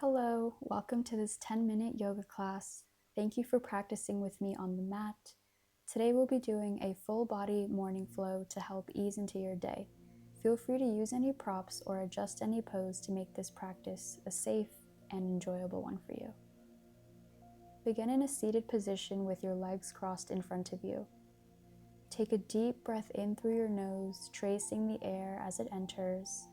Hello, welcome to this 10-minute yoga class. Thank you for practicing with me on the mat. Today we'll be doing a full body morning flow to help ease into your day. Feel free to use any props or adjust any pose to make this practice a safe and enjoyable one for you. Begin in a seated position with your legs crossed in front of you. Take a deep breath in through your nose, tracing the air as it enters,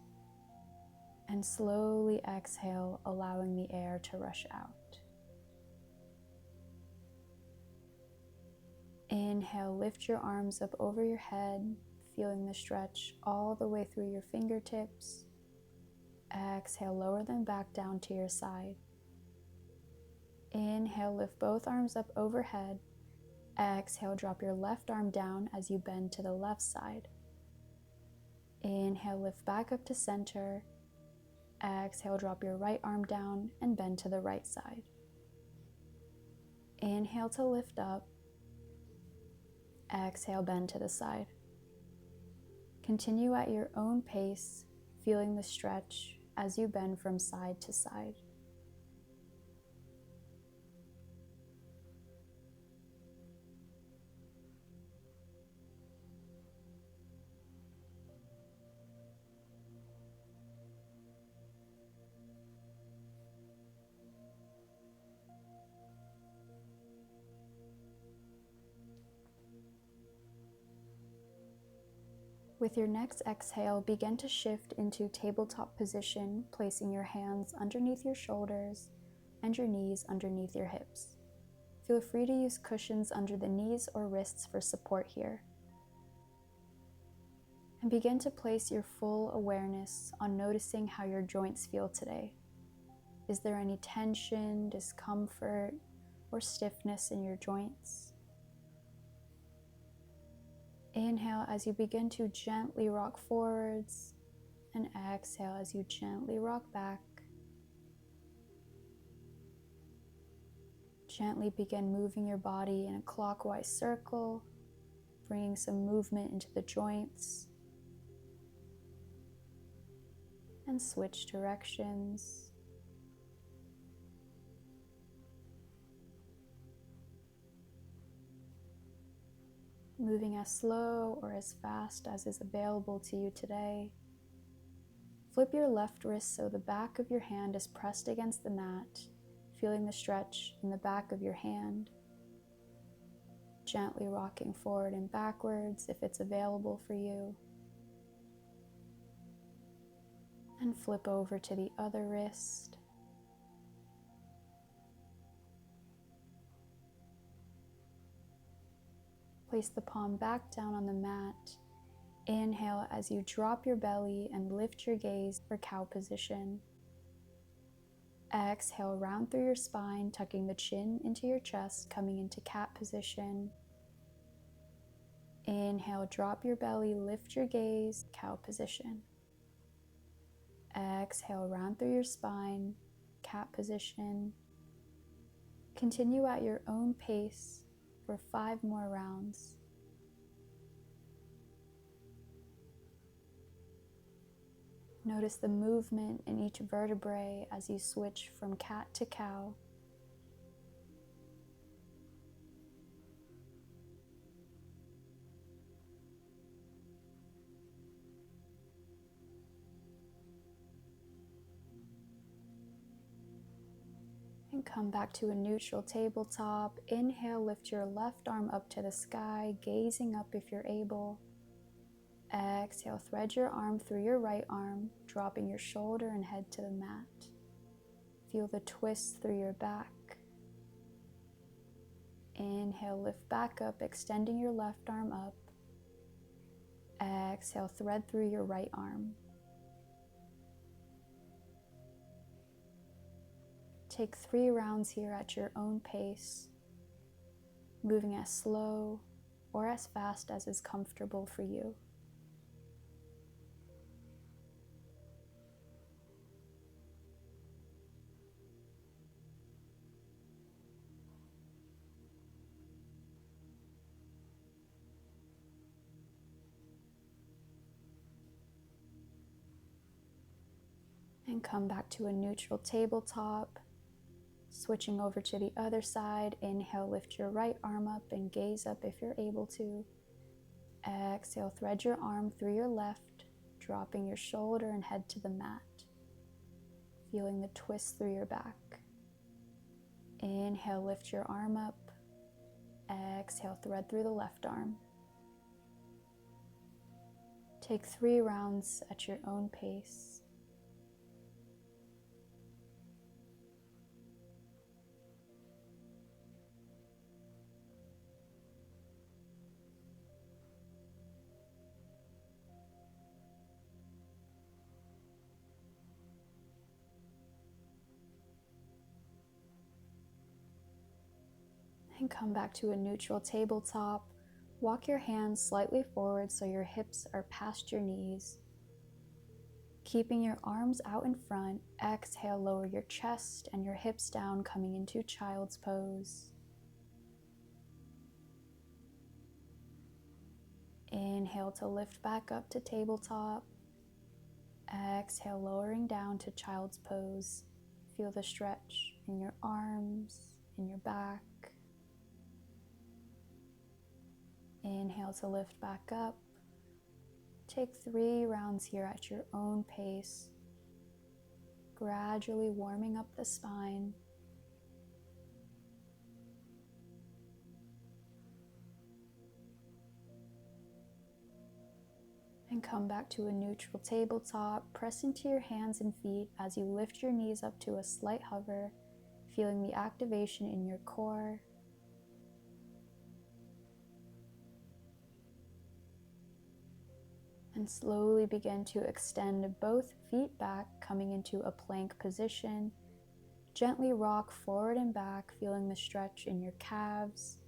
and slowly exhale, allowing the air to rush out. Inhale, lift your arms up over your head, feeling the stretch all the way through your fingertips. Exhale, lower them back down to your side. Inhale, lift both arms up overhead. Exhale, drop your left arm down as you bend to the left side. Inhale, lift back up to center. Exhale, drop your right arm down and bend to the right side. Inhale to lift up. Exhale, bend to the side. Continue at your own pace, feeling the stretch as you bend from side to side. With your next exhale, begin to shift into tabletop position, placing your hands underneath your shoulders and your knees underneath your hips. Feel free to use cushions under the knees or wrists for support here. And begin to place your full awareness on noticing how your joints feel today. Is there any tension, discomfort, or stiffness in your joints? Inhale as you begin to gently rock forwards, and exhale as you gently rock back. Gently begin moving your body in a clockwise circle, bringing some movement into the joints, and switch directions. Moving as slow or as fast as is available to you today. Flip your left wrist so the back of your hand is pressed against the mat, feeling the stretch in the back of your hand. Gently rocking forward and backwards if it's available for you. And flip over to the other wrist. Place the palm back down on the mat. Inhale as you drop your belly and lift your gaze for cow position. Exhale, round through your spine, tucking the chin into your chest, coming into cat position. Inhale, drop your belly, lift your gaze, cow position. Exhale, round through your spine, cat position. Continue at your own pace for 5 more rounds. Notice the movement in each vertebrae as you switch from cat to cow. And come back to a neutral tabletop. Inhale, lift your left arm up to the sky, gazing up if you're able. Exhale, thread your arm through your right arm, dropping your shoulder and head to the mat. Feel the twist through your back. Inhale, lift back up, extending your left arm up. Exhale, thread through your right arm. Take 3 rounds here at your own pace, moving as slow or as fast as is comfortable for you. And come back to a neutral tabletop. Switching over to the other side, inhale, lift your right arm up and gaze up if you're able to. Exhale, thread your arm through your left, dropping your shoulder and head to the mat. Feeling the twist through your back. Inhale, lift your arm up. Exhale, thread through the left arm. Take 3 rounds at your own pace. And come back to a neutral tabletop. Walk your hands slightly forward so your hips are past your knees. Keeping your arms out in front, exhale, lower your chest and your hips down, coming into child's pose. Inhale to lift back up to tabletop. Exhale, lowering down to child's pose. Feel the stretch in your arms, in your back. Inhale to lift back up. Take 3 rounds here at your own pace, gradually warming up the spine. And come back to a neutral tabletop. Press into your hands and feet as you lift your knees up to a slight hover, feeling the activation in your core. And slowly begin to extend both feet back, coming into a plank position. Gently rock forward and back, feeling the stretch in your calves.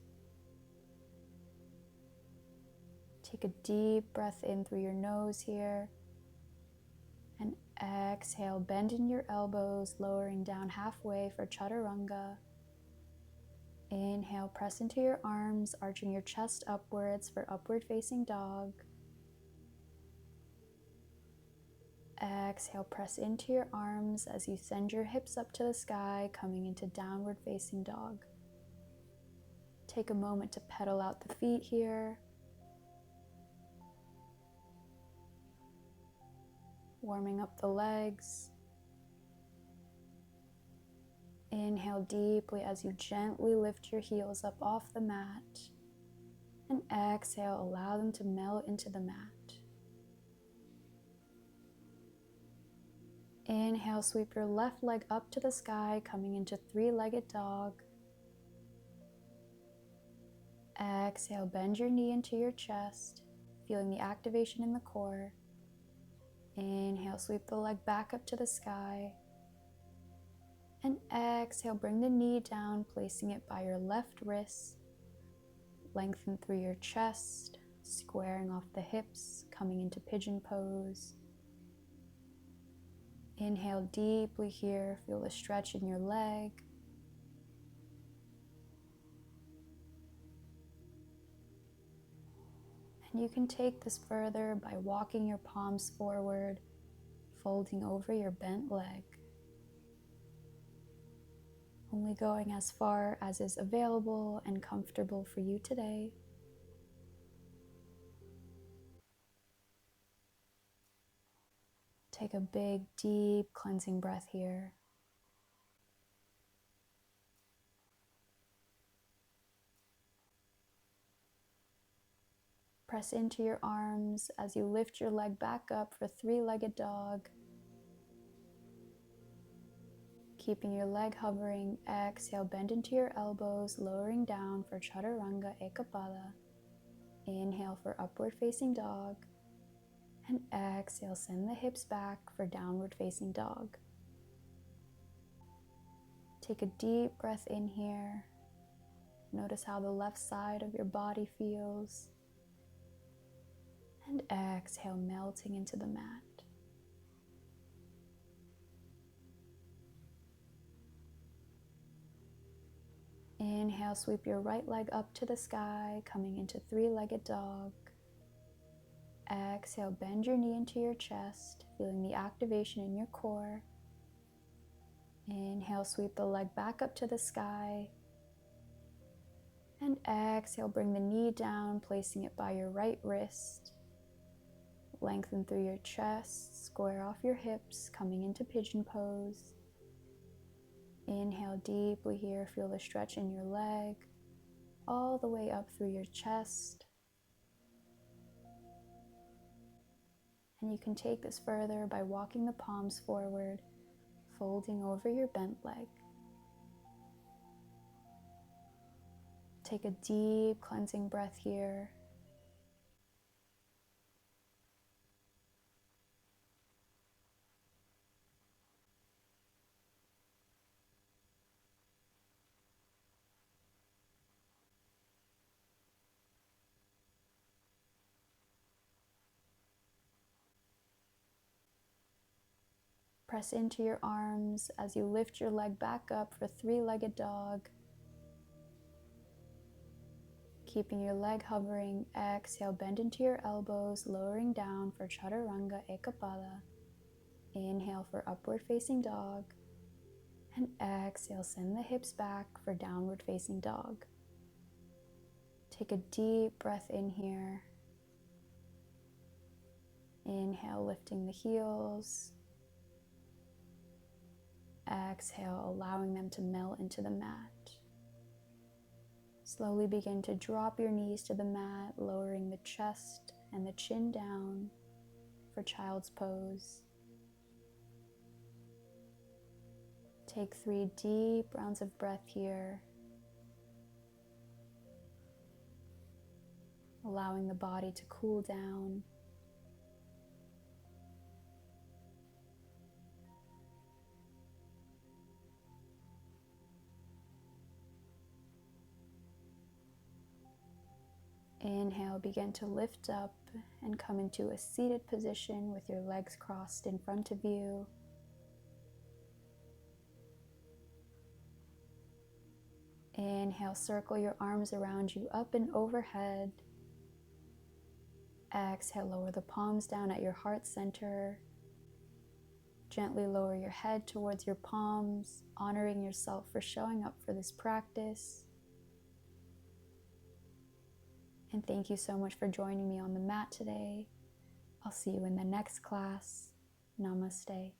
Take a deep breath in through your nose here. And exhale, bend in your elbows, lowering down halfway for chaturanga. Inhale, press into your arms, arching your chest upwards for upward facing dog. Exhale, press into your arms as you send your hips up to the sky, coming into downward facing dog. Take a moment to pedal out the feet here. Warming up the legs. Inhale deeply as you gently lift your heels up off the mat. And exhale, allow them to melt into the mat. Inhale, sweep your left leg up to the sky, coming into 3-legged dog. Exhale, bend your knee into your chest, feeling the activation in the core. Inhale, sweep the leg back up to the sky. And exhale, bring the knee down, placing it by your left wrist. Lengthen through your chest, squaring off the hips, coming into pigeon pose. Inhale deeply here, feel the stretch in your leg. And you can take this further by walking your palms forward, folding over your bent leg. Only going as far as is available and comfortable for you today. Take a big, deep cleansing breath here. Press into your arms as you lift your leg back up for 3-legged dog. Keeping your leg hovering, exhale, bend into your elbows, lowering down for chaturanga ekapada. Inhale for upward facing dog. And exhale, send the hips back for downward facing dog. Take a deep breath in here. Notice how the left side of your body feels. And exhale, melting into the mat. Inhale, sweep your right leg up to the sky, coming into 3-legged dog. Exhale, bend your knee into your chest, feeling the activation in your core. Inhale, sweep the leg back up to the sky. And exhale, bring the knee down, placing it by your right wrist. Lengthen through your chest, square off your hips, coming into pigeon pose. Inhale deeply here, feel the stretch in your leg, all the way up through your chest. And you can take this further by walking the palms forward, folding over your bent leg. Take a deep cleansing breath here. Press into your arms as you lift your leg back up for three-legged dog. Keeping your leg hovering, exhale, bend into your elbows, lowering down for Chaturanga Ekapada. Inhale for upward facing dog. And exhale, send the hips back for downward facing dog. Take a deep breath in here. Inhale, lifting the heels. Exhale, allowing them to melt into the mat. Slowly begin to drop your knees to the mat, lowering the chest and the chin down for child's pose. Take 3 deep rounds of breath here, allowing the body to cool down. Inhale, begin to lift up and come into a seated position with your legs crossed in front of you. Inhale, circle your arms around you up and overhead. Exhale, lower the palms down at your heart center. Gently lower your head towards your palms, honoring yourself for showing up for this practice. And thank you so much for joining me on the mat today. I'll see you in the next class. Namaste.